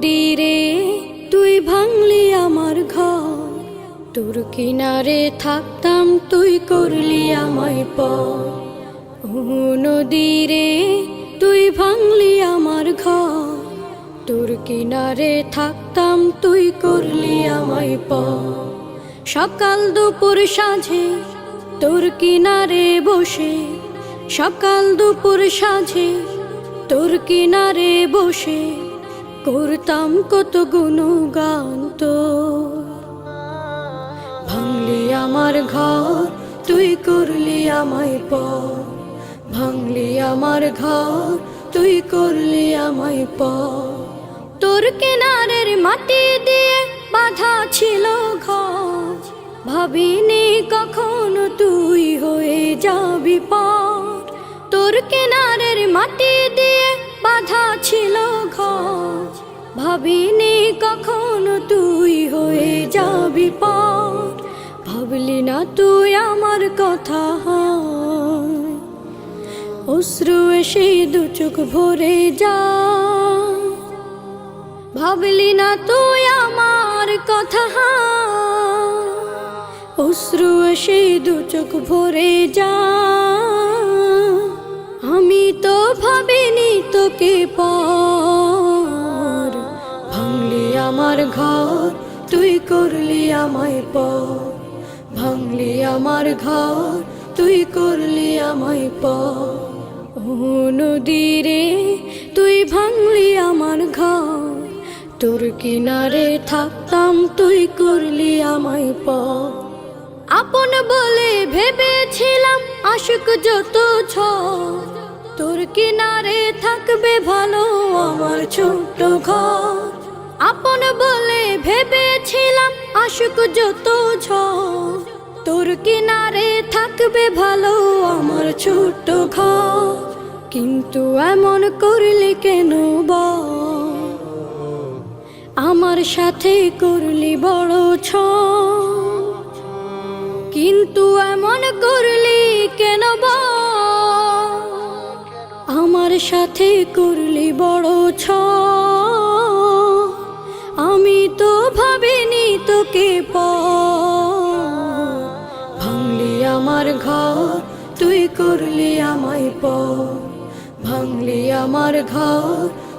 নদীরে তুই ভাঙলি আমার ঘর, তোর কিনারে থাকতাম তুই করলি আমায় পর। ও নদীরে তুই ভাঙলি আমার ঘর, তোর কিনারে থাকতাম তুই করলি আমায় পর। সকাল দুপুর সাঁঝে তোর কিনারে বসে, সকাল দুপুর সাঁঝে তোর কিনারে বসে করতাম কত গুণগান তোর। ভাঙলি আমার ঘর তুই করলি আমায় পর, ভাঙলি আমার ঘর তুই করলি আমায় পর। তোর কিনারের মাটি দিয়ে বাঁধা ছিল ঘর, ভাবিনি কখনো তুই হয়ে যাবি পার। তোর কিনারের মাটি দিয়ে বাঁধা ছিল ঘর, ভাবিনি কখনো তুই হয়ে যাবি পার। ভাবলি না তুই আমার কথা, অশ্রু এসে দু চোখ ভরে যা। ভাবলি না তুই আমার কথা, অশ্রু এসে দু চোখ ভরে যা। আমি তো ভাবিনি তোকে পর, ভাঙলি আমার ঘর তুই করলি আমায় পর, ভাঙলি আমার ঘর তুই করলি আমায় পর। ও নদীরে তুই ভাঙলি আমার ঘর, তোর কিনারে থাকতাম তুই করলি আমায় পর। আপন বলে ভেবেছিলাম আশিক যত ঝড়, তোর কিনারে থাকবে ভালো আমার ছোট্ট ঘর। আপন বলে ভেবেছিলাম আশিক যত ঝড়, তোর কিনারে থাকবে ভালো আমার ছোট্ট ঘর। কিন্তু এমন করলি কেন বল, আমার সাথে করলি বড় ছল। কিন্তু এমন করলি কেন বল, আমার সাথে করলি বড় ছল। আমি তো ভাবিনি তোকে পর, ভাঙলি আমার ঘর তুই করলি আমায় পর, ভাঙলি আমার ঘর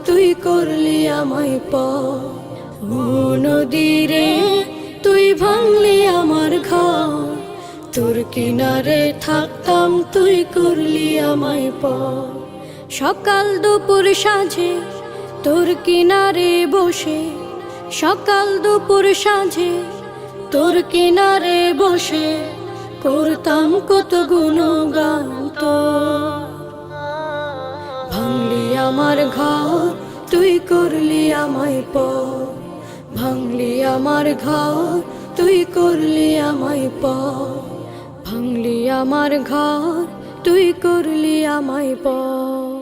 তুই করলি আমায় পর। ও নদীরে তুই ভাঙলি আমার ঘর, তোর কিনারে থাকতাম তুই করলি আমায় পর। সকাল দুপুর সাঁঝে তোর কিনারে বসে, সকাল দুপুর সাঁঝে তোর কিনারে বসে করতাম কত গুণগান তোর। ভাঙলি আমার ঘর তুই করলি আমায় পর, ভাঙলি আমার ঘর তুই করলি আমায় পর, ভাঙলি আমার ঘর তুই করলি আমায় পর।